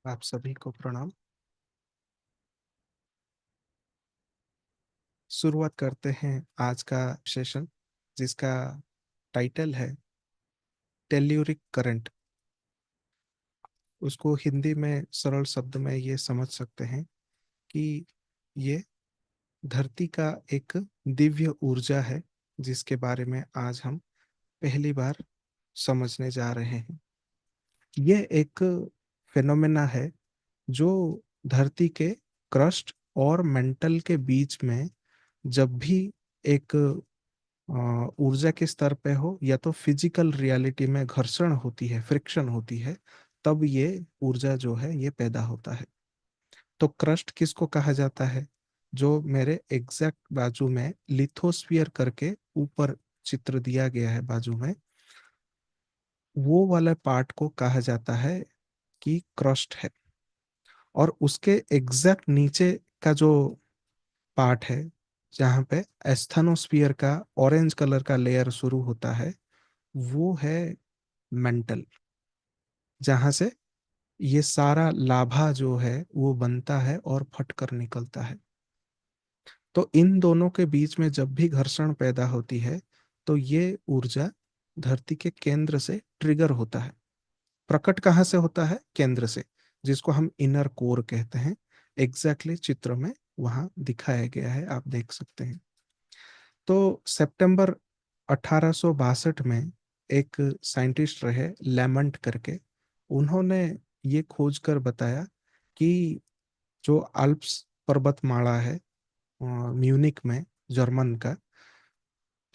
आप सभी को प्रणाम। शुरुआत करते हैं आज का सेशन, जिसका टाइटल है टेल्यूरिक करंट। उसको हिंदी में सरल शब्द में ये समझ सकते हैं कि ये धरती का एक दिव्य ऊर्जा है, जिसके बारे में आज हम पहली बार समझने जा रहे हैं। ये एक फेनोमेना है जो धरती के क्रस्ट और मेंटल के बीच में जब भी एक ऊर्जा के स्तर पे हो या तो फिजिकल रियलिटी में घर्षण होती है, फ्रिक्शन होती है, तब ये ऊर्जा जो है ये पैदा होता है। तो क्रस्ट किसको कहा जाता है? जो मेरे एग्जैक्ट बाजू में लिथोस्फियर करके ऊपर चित्र दिया गया है बाजू में, वो वाला पार्ट को कहा जाता है कि क्रस्ट है। और उसके एग्जैक्ट नीचे का जो पार्ट है, जहाँ पे एस्थनोस्फियर का ऑरेंज कलर का लेयर शुरू होता है, वो है मेंटल, जहां से ये सारा लाभा जो है वो बनता है और फटकर निकलता है। तो इन दोनों के बीच में जब भी घर्षण पैदा होती है, तो ये ऊर्जा धरती के केंद्र से ट्रिगर होता है। प्रकट कहाँ से होता है? केंद्र से, जिसको हम इनर कोर कहते हैं। एग्जैक्टली चित्र में वहां दिखाया गया है, आप देख सकते हैं। तो सितंबर 1862 में एक साइंटिस्ट रहे लैमंट करके, उन्होंने ये खोज कर बताया कि जो अल्प्स पर्वतमाला है म्यूनिक में, जर्मन का,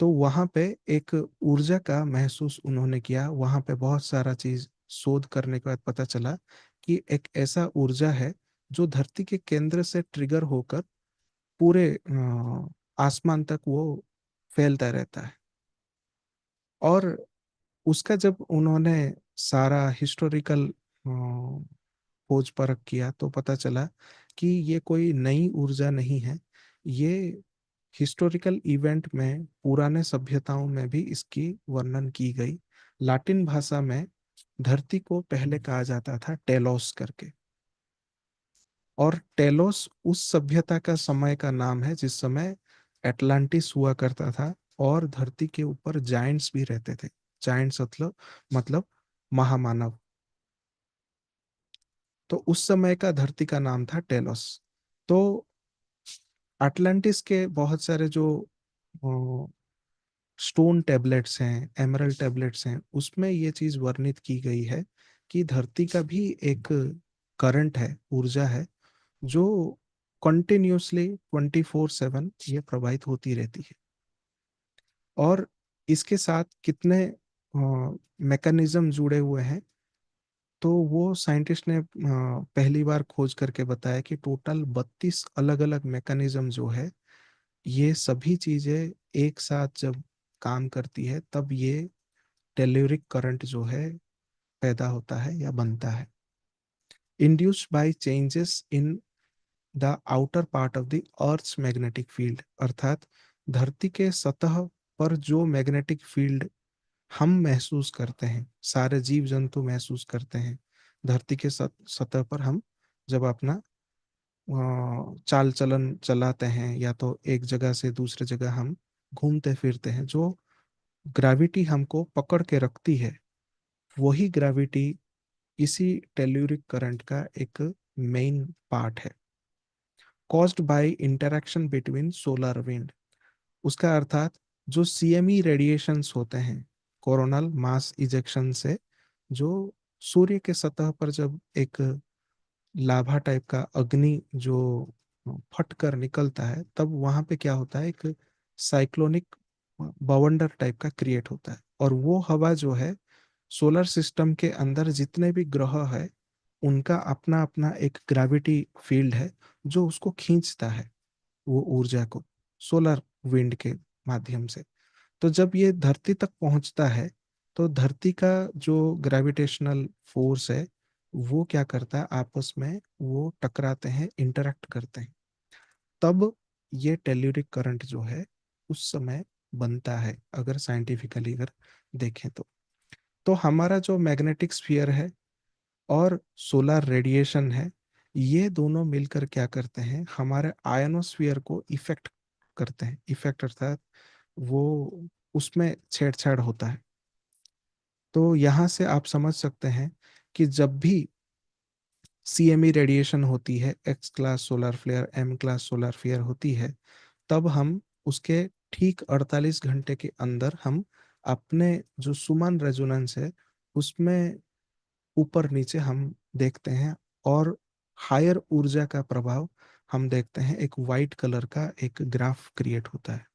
तो वहाँ पे एक ऊर्जा का महसूस उन्होंने किया। वहाँ पे बहुत सारा चीज शोध करने के बाद पता चला कि एक ऐसा ऊर्जा है जो धरती के केंद्र से ट्रिगर होकर पूरे आसमान तक वो फैलता रहता है। और उसका जब उन्होंने सारा हिस्टोरिकल खोज परख किया, तो पता चला कि ये कोई नई ऊर्जा नहीं है। ये हिस्टोरिकल इवेंट में पुराने सभ्यताओं में भी इसकी वर्णन की गई। लाटिन भाषा में धरती को पहले कहा जाता था टेलोस करके। और टेलोस उस सभ्यता का समय का नाम है जिस समय एटलांटिस हुआ करता था और धरती के ऊपर जायंट्स भी रहते थे। जायंट्स मतलब महामानव। तो उस समय का धरती का नाम था टेलोस। तो अटलांटिस के बहुत सारे जो स्टोन टेबलेट्स हैं, एमरल्ड टेबलेट्स हैं, उसमें ये चीज वर्णित की गई है कि धरती का भी एक करंट है, ऊर्जा है, जो कंटिन्यूसली 24/7 ये प्रवाहित होती रहती है। और इसके साथ कितने मैकेनिज्म जुड़े हुए हैं, तो वो साइंटिस्ट ने पहली बार खोज करके बताया कि टोटल 32 अलग अलग मैकेनिज्म जो है, ये सभी चीजें एक साथ जब काम करती है, तब ये टेल्यूरिक करंट जो है पैदा होता है या बनता है। Induced by changes in the outer part of the earth's magnetic field, अर्थात धरती के सतह पर जो मैग्नेटिक फील्ड हम महसूस करते हैं, सारे जीव जंतु महसूस करते हैं। धरती के सतह पर हम जब अपना चाल चलन चलाते हैं, या तो एक जगह से दूसरे जगह हम घूमते फिरते हैं, जो ग्रेविटी हमको पकड़ के रखती है, वही ग्रेविटी इसी टेल्यूरिक करंट का एक मेन पार्ट है। Caused by interaction between solar wind, उसका अर्थात जो सीएमई रेडिएशंस होते हैं, कोरोनल मास इजेक्शन से, जो सूर्य के सतह पर जब एक लाभा टाइप का अग्नि जो फट कर निकलता है, तब वहां पे क्या होता है, एक साइक्लोनिक बवंडर टाइप का क्रिएट होता है। और वो हवा जो है, सोलर सिस्टम के अंदर जितने भी ग्रह है, उनका अपना अपना एक ग्रेविटी फील्ड है जो उसको खींचता है, वो ऊर्जा को, सोलर विंड के माध्यम से। तो जब ये धरती तक पहुंचता है, तो धरती का जो ग्रेविटेशनल फोर्स है, वो क्या करता है, आपस में वो टकराते हैं, इंटरेक्ट करते हैं। तब ये टेल्यूरिक करंट जो है उस समय बनता है, अगर साइंटिफिकली अगर देखें तो। हमारा जो मैग्नेटिक स्फीयर है, और सोलर रेडिएशन है, ये दोनों मिलकर क्या करते हैं, हमारे आयनोस्फीयर को इफेक्ट करते हैं। इफेक्ट अर्थात वो उसमें छेड़छाड़ होता है। तो यहाँ से आप समझ सकते हैं कि जब भी सीएमई रेडिएशन होती है, X class solar flare, M class solar flare होती है, तब हम उसके ठीक 48 घंटे के अंदर हम अपने जो सुमन रेजोनेंस है उसमें ऊपर नीचे हम देखते हैं, और हायर ऊर्जा का प्रभाव हम देखते हैं। एक वाइट कलर का एक ग्राफ क्रिएट होता है।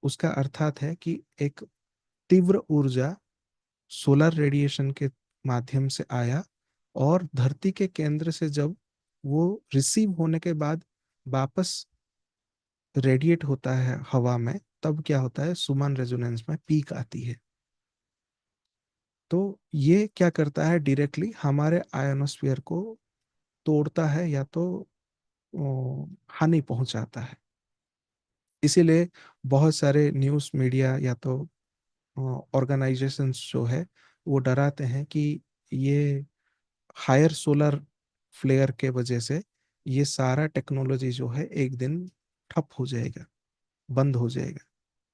उसका अर्थात है कि एक तीव्र ऊर्जा सोलर रेडिएशन के माध्यम से आया, और धरती के केंद्र से जब वो रिसीव होने के बाद वापस रेडिएट होता है हवा में, तब क्या होता है, सुमन रेजोनेंस में पीक आती है। तो ये क्या करता है, डायरेक्टली हमारे आयोनोस्फीयर को तोड़ता है या तो हानि पहुंचाता है। इसीलिए बहुत सारे न्यूज़ मीडिया या तो ऑर्गेनाइजेशंस जो है वो डराते हैं कि ये हायर सोलर फ्लेयर के वजह से ये सारा टेक्नोलॉजी जो है एक दिन ठप हो जाएगा, बंद हो जाएगा।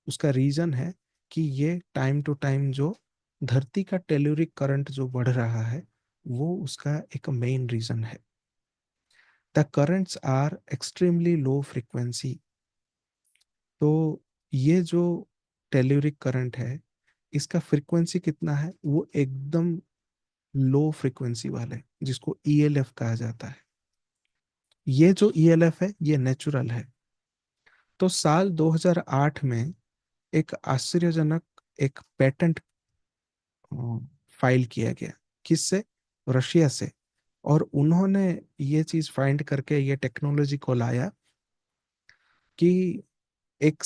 उसका रीजन है कि ये टाइम टू टाइम जो धरती का टेल्यूरिक करंट जो बढ़ रहा है, वो उसका एक मेन रीजन है। The currents are extremely low frequency. तो ये जो टेल्यूरिक करंट है, इसका फ्रीक्वेंसी कितना है, वो एकदम लो फ्रीक्वेंसी वाले, जिसको ईएलएफ कहा जाता है। ये जो ईएलएफ है ये नेचुरल है। तो साल 2008 में एक आश्चर्यजनक एक पेटेंट फाइल किया गया। किससे? रशिया से। और उन्होंने ये चीज फाइंड करके ये टेक्नोलॉजी को लाया कि एक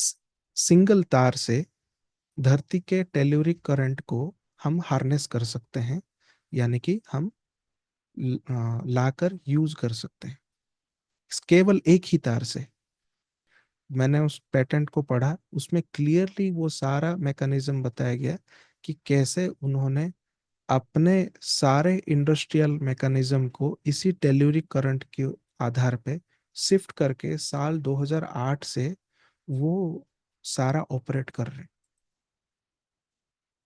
सिंगल तार से धरती के टेल्यूरिक करंट को हम हार्नेस कर सकते हैं, यानी कि हम लाकर यूज कर सकते हैं केवल एक ही तार से। मैंने उस पेटेंट को पढ़ा, उसमें क्लियरली वो सारा मैकेनिज्म बताया गया कि कैसे उन्होंने अपने सारे इंडस्ट्रियल मैकेनिज्म को इसी टेल्यूरिक करंट के आधार पे शिफ्ट करके साल 2008 से वो सारा ऑपरेट कर रहे हैं।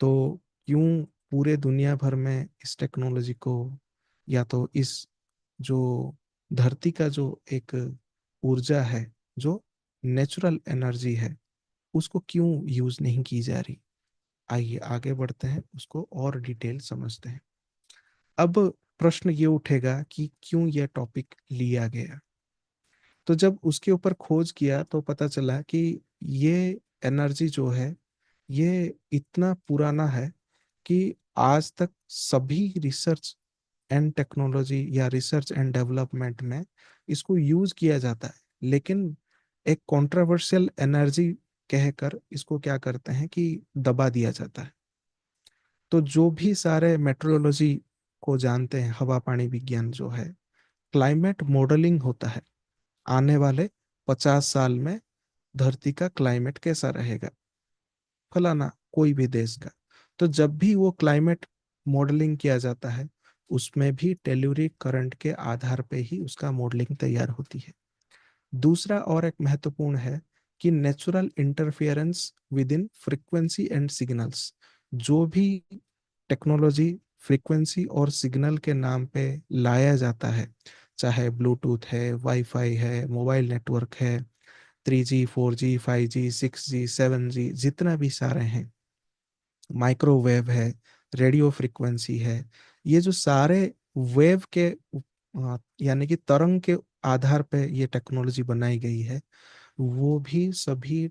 तो क्यों पूरे दुनिया भर में इस टेक्नोलॉजी को, या तो इस जो धरती का जो एक ऊर्जा है, जो नेचुरल एनर्जी है, उसको क्यों यूज नहीं की जा रही? आइए आगे बढ़ते हैं, उसको और डिटेल समझते हैं। अब प्रश्न ये उठेगा कि क्यों यह टॉपिक लिया गया। तो जब उसके ऊपर खोज किया तो पता चला कि ये एनर्जी जो है ये इतना पुराना है कि आज तक सभी रिसर्च एंड टेक्नोलॉजी या रिसर्च एंड डेवलपमेंट में इसको यूज किया जाता है, लेकिन एक कंट्रोवर्शियल एनर्जी कहकर इसको क्या करते हैं कि दबा दिया जाता है। तो जो भी सारे मेट्रोलॉजी को जानते हैं, हवा पानी विज्ञान जो है, क्लाइमेट मॉडलिंग होता है। आने वाले 50 साल में धरती का क्लाइमेट कैसा रहेगा, फलाना कोई भी देश का। तो जब भी वो क्लाइमेट मॉडलिंग किया जाता है, उसमें भी टेल्यूरिक करंट के आधार पे ही उसका मॉडलिंग तैयार होती है। दूसरा और एक महत्वपूर्ण है कि natural interference with in frequency and signals. जो भी टेक्नोलॉजी फ्रीक्वेंसी और सिग्नल के नाम पे लाया जाता है, चाहे ब्लूटूथ है, वाईफाई है, मोबाइल नेटवर्क है, 3G 4G 5G 6G 7G, जितना भी सारे हैं, माइक्रोवेव है, रेडियो फ्रीक्वेंसी है, ये जो सारे वेव के यानी कि तरंग के आधार पे ये टेक्नोलॉजी बनाई गई है, वो भी सभी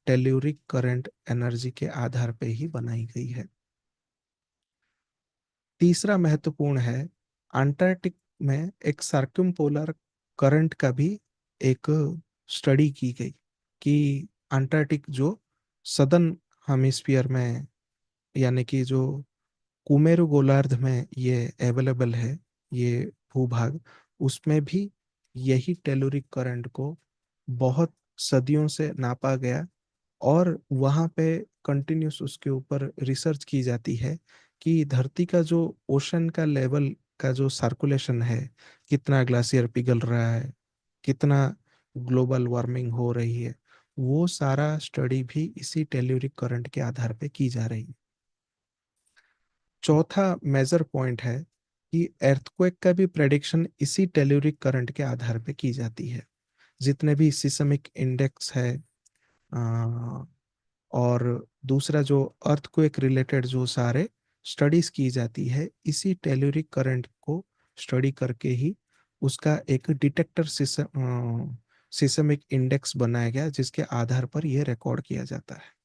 टेल्यूरिक करंट एनर्जी के आधार पे ही बनाई गई है। तीसरा महत्वपूर्ण है, अंटार्कटिक में एक सर्कमपोलर करंट का भी एक स्टडी की गई कि अंटार्कटिक जो सदर्न हेमिस्फीयर में, यानी कि जो कुमेरु गोलार्ध में ये अवेलेबल है, ये भूभाग, उसमें भी यही टेलुरिक करंट को बहुत सदियों से नापा गया। और वहाँ पे कंटिन्यूस उसके ऊपर रिसर्च की जाती है कि धरती का जो ओशन का लेवल का जो सर्कुलेशन है, कितना ग्लाशियर पिघल रहा है, कितना ग्लोबल वार्मिंग हो रही है, वो सारा स्टडी भी इसी टेल्यूरिक करंट के आधार पे की जा रही है। चौथा मेजर पॉइंट है कि एर्थक्वेक का भी प्रेडिक्शन इसी टेल्यूरिक करंट के आधार पे की जाती है। जितने भी सिस्मिक इंडेक्स है, अ, और दूसरा जो अर्थक्वेक रिलेटेड जो सारे स्टडीज की जाती है, इसी टेल्यूरिक करंट को स्टडी करके ही उसका एक डिटेक्टर सिस्मिक इंडेक्स बनाया गया, जिसके आधार पर यह रिकॉर्ड किया जाता है।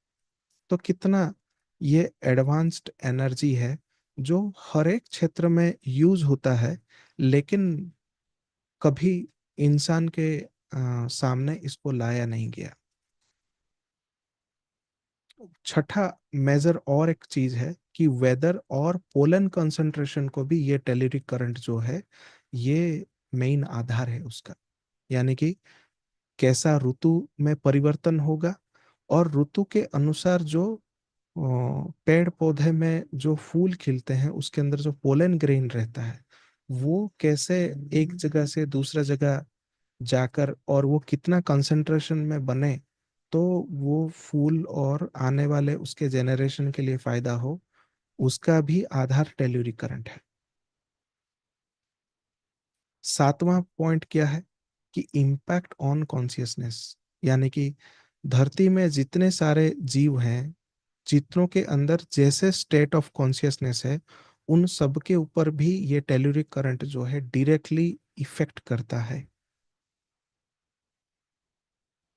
तो कितना ये एडवांस्ड एनर्जी है जो हर एक क्षेत्र में यूज होता है, लेकिन कभी इंसान के सामने इसको लाया नहीं गया। छठा मेजर और एक चीज है कि वेदर और पोलन कंसंट्रेशन को भी ये टेल्यूरिक करंट जो है, ये मेन आधार है उसका। यानी कि कैसा ऋतु में परिवर्तन होगा, और ऋतु के अनुसार जो पेड़ पौधे में जो फूल खिलते हैं उसके अंदर जो पोलन ग्रेन रहता है, वो कैसे एक जगह से दूसरा जगह जाकर और वो कितना कंसंट्रेशन में बने, तो वो फूल और आने वाले उसके जेनरेशन के लिए फायदा हो, उसका भी आधार टेल्यूरिक करंट है। सातवां पॉइंट क्या है कि इम्पैक्ट ऑन कॉन्शियसनेस, यानी कि धरती में जितने सारे जीव हैं, जितनों के अंदर जैसे स्टेट ऑफ कॉन्शियसनेस है, उन सब के ऊपर भी ये टेल्यूरिक करंट जो है डायरेक्टली इफेक्ट करता है,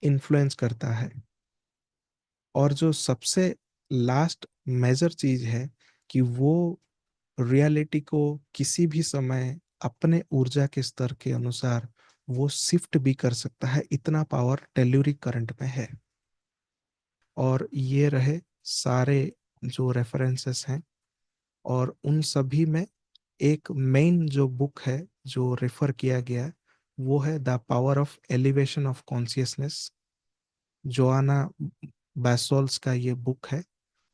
इन्फ्लुएंस करता है। और जो सबसे लास्ट मेजर चीज है कि वो रियलिटी को किसी भी समय अपने ऊर्जा के स्तर के अनुसार वो शिफ्ट भी कर सकता है, इतना पावर टेल्यूरिक करंट में है। और ये रहे सारे जो रेफरेंसेस हैं, और उन सभी में एक मेन जो बुक है जो रेफर किया गया है, वो है the power of elevation of consciousness. Joanna बैसोल्स का ये बुक है।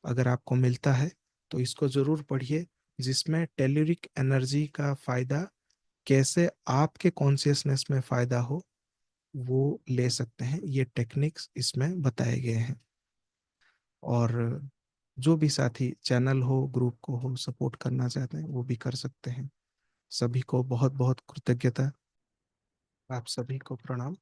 अगर आपको मिलता है तो इसको जरूर पढ़िए, जिसमें टेल्यूरिक एनर्जी का फायदा कैसे आपके कॉन्शियसनेस में फायदा हो, वो ले सकते हैं। ये टेक्निक्स इसमें बताए गए हैं। और जो भी साथी चैनल हो, ग्रुप को हो सपोर्ट करना चाहते हैं, वो भी कर सकते हैं। सभी को बहुत बहुत कृतज्ञता। आप सभी को प्रणाम।